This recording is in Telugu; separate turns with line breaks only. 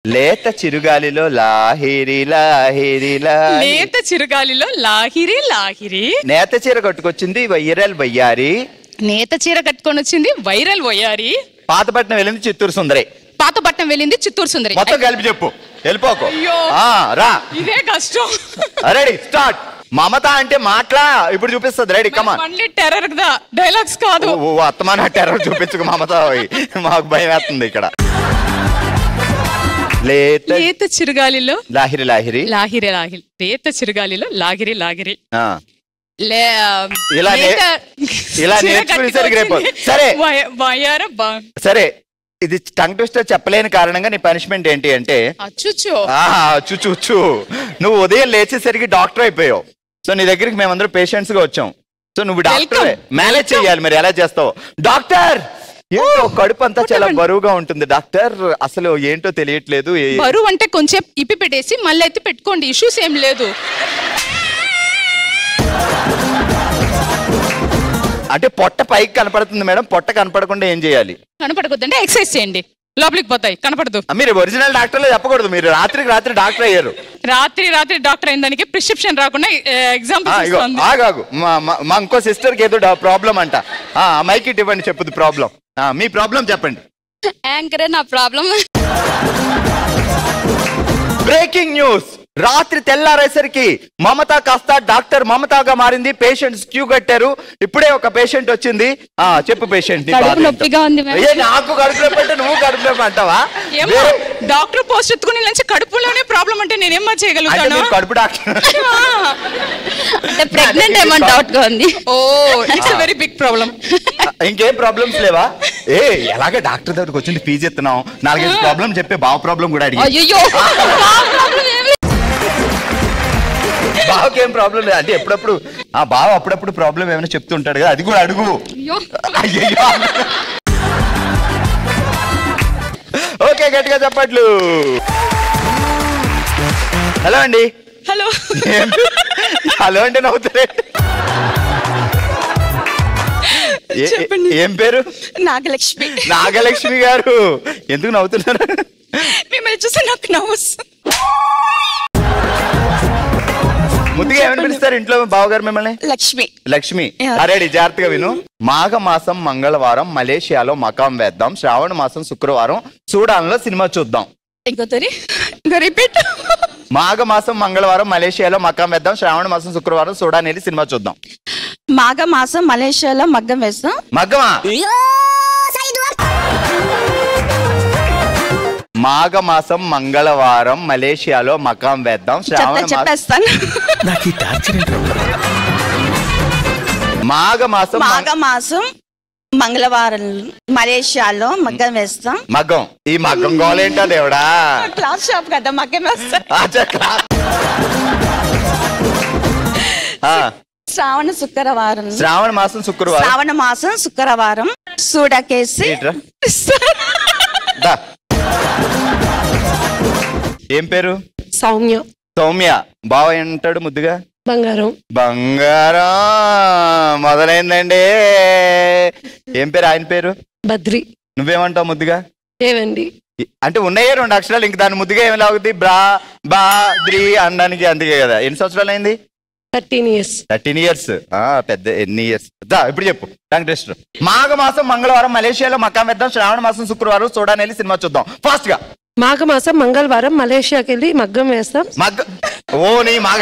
లేత చిరుగాలిలో లాహిరి లాహిరి
లేత చిరుగాలిలో లాహిరి లాహిరి.
నేత చీర కట్టుకొచ్చింది వైరల్ వయ్యారి.
నేత చీర కట్టుకొని వచ్చింది వైరల్ వయ్యారి.
పాతపట్నం వెళ్ళింది చిత్తూరు సుందరి.
పాతపట్నం వెళ్ళింది చిత్తూరు సుందరి.
మొత్తం కలిపి చెప్పు, వెళ్ళిపోకు. రా,
ఇదే కష్టం.
Ready start. మమత అంటే మాట్లా ఇప్పుడు చూపిస్తుంది. రెడీ కమా.
మళ్ళీ టెర్రర్ కదా, డైలాగ్స్ కాదు.
అత్తమాన టెర్రర్ చూపించుకు మమత, మాకు భయం వేస్తుంది ఇక్కడ.
లేత చిరుగాలిలో
లాహిరి లాహిరి
లాహిరి లాహిరి. లేత చిరుగాలిలో లాగిరి లాగిరి.
సరే, ఇది టంగ్ ట్విస్టర్ చెప్పలేని కారణంగా నీ పనిష్మెంట్ ఏంటి అంటే చుచ్చు. నువ్వు ఉదయం లేచేసరికి డాక్టర్ అయిపోయావు. సో నీ దగ్గరికి మేమందరం పేషెంట్స్ గా వచ్చాం. సో నువ్వు డాక్టర్ మేనేజ్ చెయ్యాలి. మరి ఎలా చేస్తావు? డాక్టర్ ఏంటో కడుపు అంతా చాలా బరువుగా ఉంటుంది డాక్టర్, అసలు ఏంటో తెలియట్లేదు.
బరువు అంటే కొంచెం ఇప్పి పెట్టేసి మళ్ళీ అయితే పెట్టుకోండి, ఇష్యూస్ ఏం లేదు.
అంటే పొట్ట పైకి కనపడుతుంది మేడం, పొట్ట కనపడకుండా ఏం చేయాలి?
కనపడకూడదంటే ఎక్సర్సైజ్ చేయండి, లోపలికి పోతాయి. కనపడదు.
మీరు ఒరిజినల్ డాక్టర్ లో చెప్పకూడదు. మీరు రాత్రికి రాత్రి డాక్టర్ అయ్యారు.
రాత్రి డాక్టర్ అయిన దానికి ప్రిస్క్రిప్షన్ రాకుండా ఎగ్జాంపుల్
ఆగాగు. మా ఇంకో సిస్టర్ కి ఏదో ప్రాబ్లం అంట. మైక్ ఇవ్వండి, చెప్పుది ప్రాబ్లం. మీ ప్రాబ్లం చెప్పండి.
యాంకర్ నా ప్రాబ్లం.
Breaking news. రాత్రి తెల్లారేసరికి మమత కాస్త డాక్టర్ మమతాగా మారింది. పేషెంట్స్ క్యూ కట్టారు. ఇప్పుడే ఒక పేషెంట్ వచ్చింది. చెప్పు పేషెంట్.
నొప్పిగా ఉంది.
నాకు కడుపు నొప్పి అంటే నువ్వు కడుపు నొప్పి అంటావా?
డాక్టర్ పోస్ట్ ఎత్తుకుని నుంచి కడుపులోనే ప్రాబ్లం అంటే నేనేమో చేయగలుగుతాను?
కడుపు డాక్టర్
ప్రెగ్నెంట్ ఏమో డౌట్ గా ఉంది. Oh it's very big problem.
ఇంకేం ప్రాబ్లమ్స్ లేవా? ఎలాగే డాక్టర్ దగ్గరకు వచ్చింది, ఫీజు ఎత్తున్నాం. 4-5 ప్రాబ్లం చెప్పే బావ ప్రాబ్లం కూడా అడిగి. బావకేం ప్రాబ్లం లేదు అంటే ఎప్పుడప్పుడు బావ అప్పుడప్పుడు ప్రాబ్లం ఏమైనా చెప్తుంటాడు కదా, అది కూడా అడుగు. ఓకే, గట్టిగా చెప్పట్లు. హలో అండి.
హలో.
హలో అంటే నవ్వుతారే. ఏం పేరు?
నాగలక్ష్మి.
నాగలక్ష్మి గారు ఎందుకు నవ్వుతున్నారు?
మిమ్మల్ని చూసి నాకు నవ్వు.
ముందుగా ఏమని పిలుస్తారు ఇంట్లో బావగారు మిమ్మల్ని?
లక్ష్మి.
లక్ష్మి. అరేడి జాగ్రత్తగా విను. మాఘ మాసం మంగళవారం మలేషియాలో మకాం వేద్దాం. శ్రావణ మాసం శుక్రవారం సూడాన్లో సినిమా చూద్దాం. మాఘ మాసం మంగళవారం మలేషియాలో మకాం వేద్దాం. శ్రావణ మాసం శుక్రవారం సూడాన్ వెళ్ళి సినిమా చూద్దాం.
మాఘ మాసం మలేషియాలో మగ్గం వేస్తాం.
మగ్గమా? మాఘ మాసం మంగళవారం మలేషియాలో మకాం వేద్దాం.
చెప్పేస్తాను.
మాఘ మాసం
మంగళవారం మలేషియాలో మగ్గం వేస్తాం.
మగ్గం. ఈ మగ్గం గోలేంటా దేవుడా?
క్లాస్ షాప్ కదా, మగ్గం వేస్తాం.
శ్రావణ మాసం శుక్రవారం
సూడకేసి.
ఏం పేరు?
సౌమ్య.
సౌమ్య. బావ ఏంటాడు ముద్దుగా?
బంగారం.
బంగారం మొదలైందండి. ఏం పేరు ఆయన పేరు?
బద్రి.
నువ్వేమంటావు ముద్దుగా?
ఏవండి
అంటే ఉన్నాయే 2 అక్షరాలు, ఇంక దాని ముద్దుగా ఏమి లాగుద్ది? బ్రా బా ద్రి అనడానికి. అందుకే కదా. ఎన్ని సంవత్సరాలు అయింది?
13 years.
13 years. పెద్ద ఎన్ని ఇయర్స్? ఇప్పుడు చెప్పు టంగ్ ట్విస్టర్. మాఘ మాసం మంగళవారం మలేషియాలో మకాం వేద్దాం. శ్రావణ మాసం శుక్రవారం సూడాన్ వెళ్ళి సినిమా చూద్దాం. ఫాస్ట్ గా.
మాఘ మాసం మంగళవారం మలేషియాకి వెళ్ళి మగ్గం వేస్తాం.
నీ మాఘ